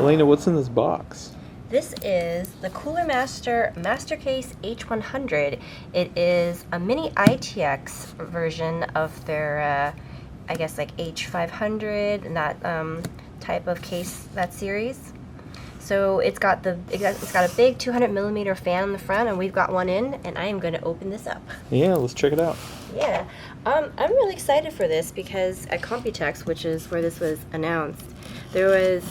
Elena, what's in this box? This is the Cooler Master MasterCase H100. It is a mini ITX version of their, I guess like H500 and that type of case, that series. So it's got a big 200mm fan on the front, and we've got one in, and I am going to open this up. Yeah, let's check it out. Yeah, I'm really excited for this because at Computex, which is where this was announced, there was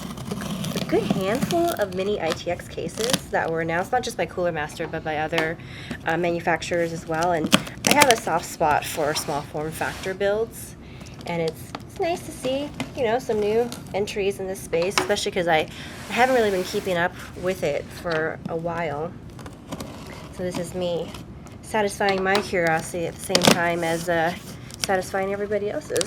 a good handful of mini ITX cases that were announced, not just by Cooler Master, but by other manufacturers as well. And I have a soft spot for small form factor builds, and it's nice to see, you know, some new entries in this space, especially because I haven't really been keeping up with it for a while. So this is me satisfying my curiosity at the same time as satisfying everybody else's.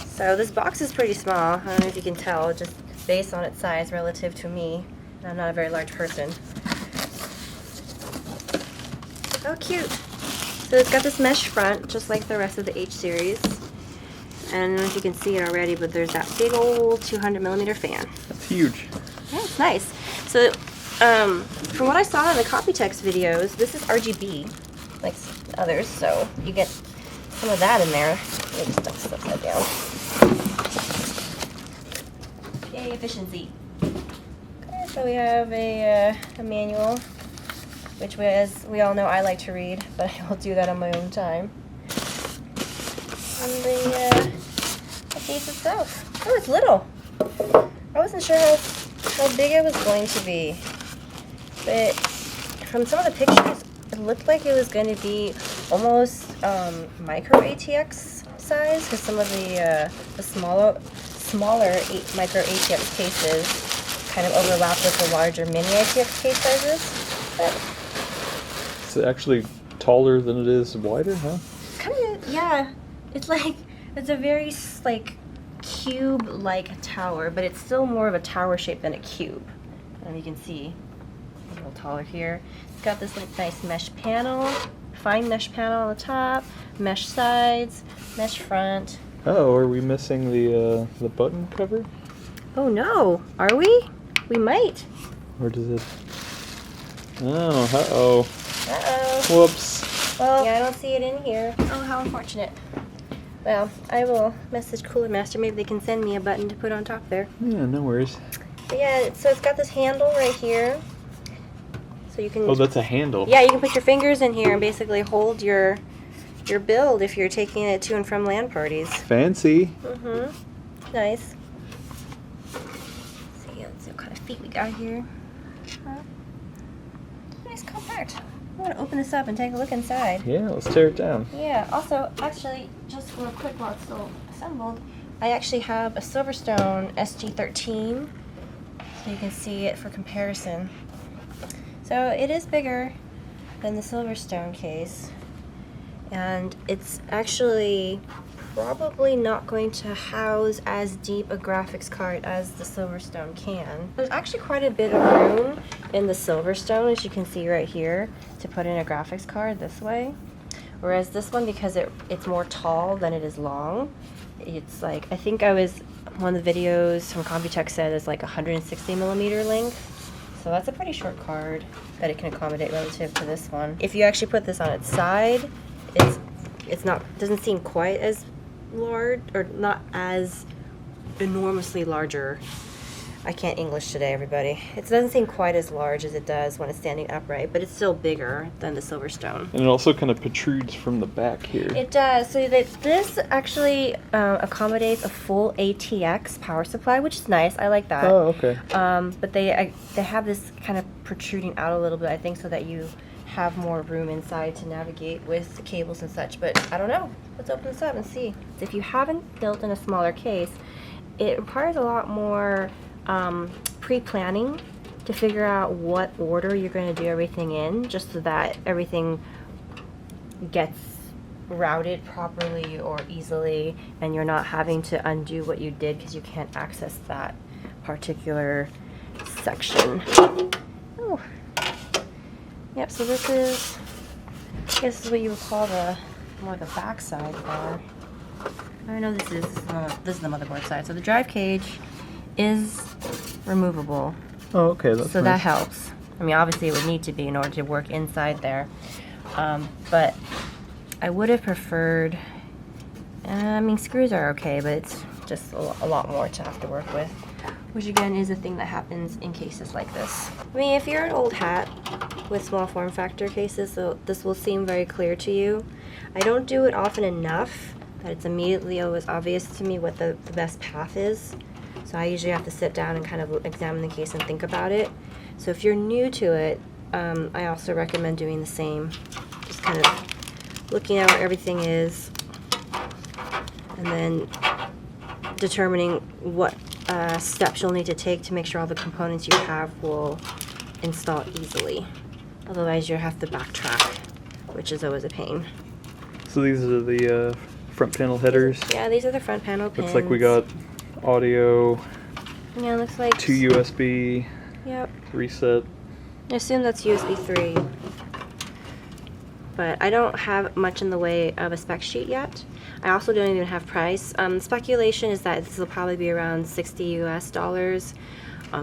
So this box is pretty small. I don't know if you can tell, just based on its size relative to me. I'm not a very large person. Oh, cute. So it's got this mesh front, just like the rest of the H series. And I don't know if you can see it already, but there's that big old 200mm fan. That's huge. Yeah, it's nice. So from what I saw in the Computex videos, this is RGB, like others, so you get some of that in there. Let me just stuff this upside down. Yay, efficiency. Okay, so we have a manual, which, as we all know, I like to read, but I will do that on my own time. And the case itself. Oh, it's little. I wasn't sure how big it was going to be, but from some of the pictures, it looked like it was going to be almost micro ATX size, because some of the smaller micro ATX cases kind of overlap with the larger mini ATX case sizes. But it's actually taller than it is wider, huh? Kind of, yeah. It's like, it's a very like cube-like tower, but it's still more of a tower shape than a cube. And you can see a little taller here. It's got this like nice mesh panel, fine mesh panel on the top, mesh sides, mesh front. Oh, are we missing the button cover? Oh no, are we? We might. Or does it? Oh, uh-oh. Uh-oh. Whoops. Well, yeah, I don't see it in here. Oh, how unfortunate. Well, I will message Cooler Master. Maybe they can send me a button to put on top there. Yeah, no worries. But yeah, so it's got this handle right here. So you can... Oh, that's a handle. Yeah, you can put your fingers in here and basically hold your build if you're taking it to and from LAN parties. Fancy. Mm-hmm. Nice. Let's see what kind of feet we got here. Nice compact. I'm going to open this up and take a look inside. Yeah, let's tear it down. Yeah, also, actually, just real quick while it's still assembled, I actually have a Silverstone SG13, so you can see it for comparison. So it is bigger than the Silverstone case, and it's actually probably not going to house as deep a graphics card as the Silverstone can. There's actually quite a bit of room in the Silverstone, as you can see right here, to put in a graphics card this way. Whereas this one, because it's more tall than it is long, it's like, I think one of the videos from Computex said it's like 160mm length. So that's a pretty short card that it can accommodate relative to this one. If you actually put this on its side, doesn't seem quite as large, or not as enormously larger. I can't English today, everybody. It doesn't seem quite as large as it does when it's standing upright, but it's still bigger than the Silverstone. And it also kind of protrudes from the back here. It does. So this actually accommodates a full ATX power supply, which is nice. I like that. Oh, okay. But they have this kind of protruding out a little bit, I think, so that you have more room inside to navigate with the cables and such, but I don't know. Let's open this up and see. If you haven't built in a smaller case, it requires a lot more pre-planning to figure out what order you're going to do everything in, just so that everything gets routed properly or easily, and you're not having to undo what you did because you can't access that particular section. Oh. Yep, so this is, I guess this is what you would call more the back side bar. I know this is the motherboard side. So the drive cage is removable. Oh, okay, that's So nice. that helps. I mean, obviously it would need to be in order to work inside there. But I would have preferred, I mean, screws are okay, but it's just a lot more to have to work with. Which again is a thing that happens in cases like this. I mean, if you're an old hat with small form factor cases, so this will seem very clear to you. I don't do it often enough that it's immediately always obvious to me what the best path is. So I usually have to sit down and kind of examine the case and think about it. So if you're new to it, I also recommend doing the same. Just kind of looking at where everything is and then determining what steps you'll need to take to make sure all the components you have will install easily. Otherwise you'll have to backtrack, which is always a pain. So these are the front panel headers. Yeah, these are the front panel pins. Looks like we got audio. Yeah, looks like 2 USB. Yep. Reset. I assume that's USB 3. But I don't have much in the way of a spec sheet yet. I also don't even have price. Speculation is that this will probably be around $60 US,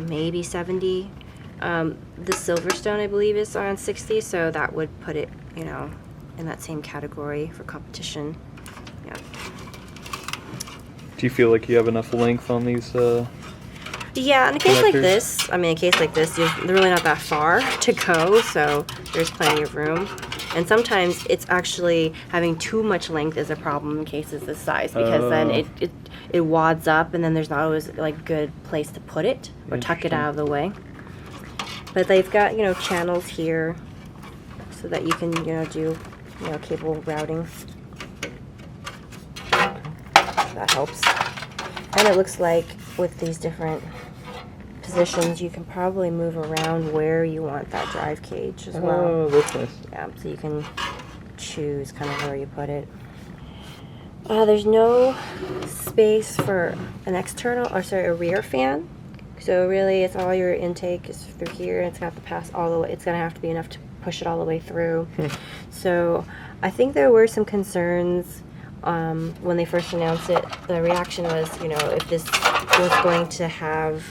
maybe 70. The Silverstone, I believe, is around 60, so that would put it, you know, in that same category for competition. Yeah. Do you feel like you have enough length on these? Yeah, in a case like connectors? this, I mean, a case like this, they're really not that far to go, so there's plenty of room. And sometimes it's actually having too much length is a problem in cases this size, because then it wads up, and then there's not always like good place to put it or tuck it out of the way. But they've got, you know, channels here so that you can, you know, do, you know, cable routing. That helps. And it looks like with these different positions, you can probably move around where you want that drive cage as well. Oh, that's nice. Yeah, so you can choose kind of where you put it. There's no space for an external, or sorry, a rear fan. So really, it's all your intake is through here, and it's gonna have to pass all the way. It's gonna have to be enough to push it all the way through. So I think there were some concerns when they first announced it. The reaction was, you know, if this was going to have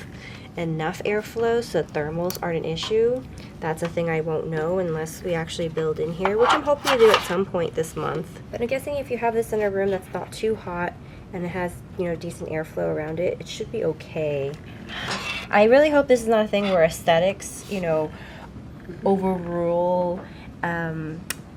enough airflow so that thermals aren't an issue. That's a thing I won't know unless we actually build in here, which I'm hoping to do at some point this month. But I'm guessing if you have this in a room that's not too hot and it has, you know, decent airflow around it, it should be okay. I really hope this is not a thing where aesthetics, you know, overrule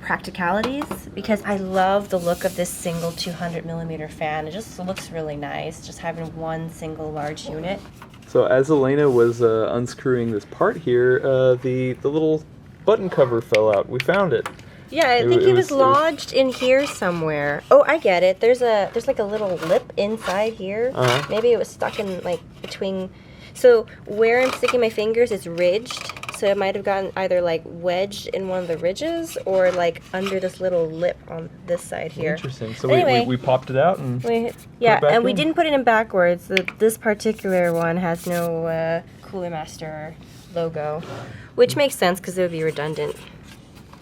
practicalities, because I love the look of this single 200mm fan. It just looks really nice, just having one single large unit. So as Elena was unscrewing this part here, the little button cover fell out. We found it. Yeah, I think it was lodged in here somewhere. Oh, I get it. There's like a little lip inside here. Maybe it was stuck in like between. So where I'm sticking my fingers is ridged. So it might have gotten either like wedged in one of the ridges or like under this little lip on this side here. Interesting. So anyway, we popped it out and yeah, put it back and we in. didn't put it in backwards. This particular one has no Cooler Master logo, which makes sense because it would be redundant.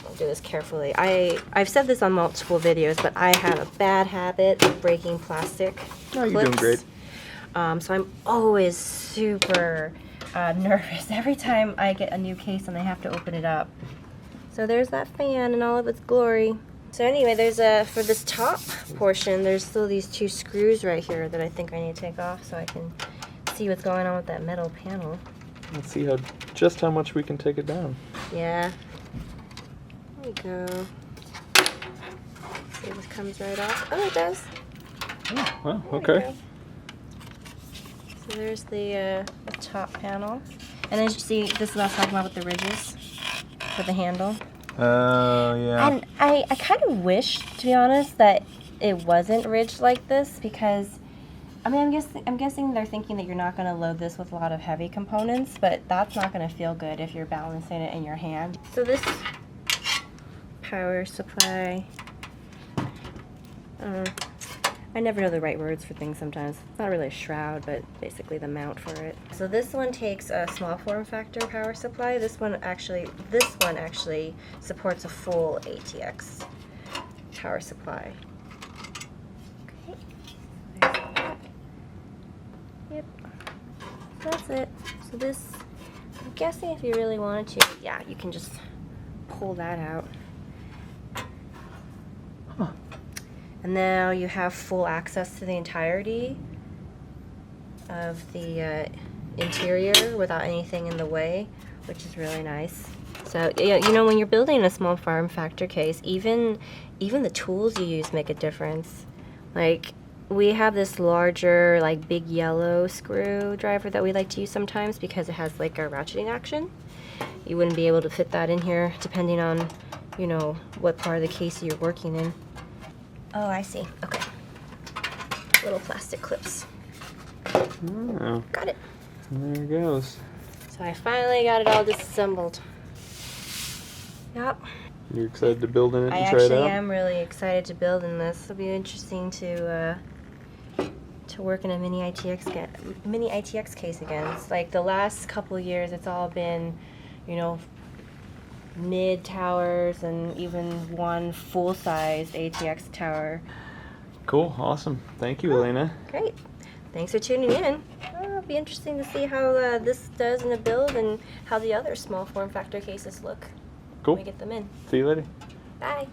I'll do this carefully. I've said this on multiple videos, but I have a bad habit of breaking plastic Oh, you're clips. doing great. So I'm always super nervous every time I get a new case and I have to open it up. So there's that fan in all of its glory. So anyway, there's for this top portion, there's still these two screws right here that I think I need to take off so I can see what's going on with that metal panel. Let's see just how much we can take it down. Yeah. There we go. See if this comes right off. Oh, it does. Oh, wow, There we okay. go. So there's the top panel. And then you see, this is what I was talking about with the ridges for the handle. Oh, yeah. And I kind of wish, to be honest, that it wasn't ridged like this, because, I mean, I'm guessing they're thinking that you're not going to load this with a lot of heavy components, but that's not going to feel good if you're balancing it in your hand. So this power supply, I never know the right words for things sometimes. It's not really a shroud, but basically the mount for it. So this one takes a small form factor power supply. This one actually supports a full ATX power supply. Okay. There's that. Yep. That's it. So this, I'm guessing if you really wanted to, yeah, you can just pull that out. Huh. And now you have full access to the entirety of the interior without anything in the way, which is really nice. So, yeah, you know, when you're building a small form factor case, even the tools you use make a difference. Like, we have this larger, like, big yellow screwdriver that we like to use sometimes because it has, like, a ratcheting action. You wouldn't be able to fit that in here depending on, you know, what part of the case you're working in. Oh, I see. Okay. Little plastic clips. Oh, Got it. there it goes. So I finally got it all disassembled. Yep. You're excited to build in it I and try it actually out? am really excited to build in this. It'll be interesting to work in a mini ITX case again. It's like the last couple years, it's all been, you know, mid towers and even one full-sized ATX tower. Cool, awesome. Thank you, Elena. Great. Thanks for tuning in. It'll be interesting to see how this does in a build and how the other small form factor cases look Cool. when we get them in. See you later. Bye.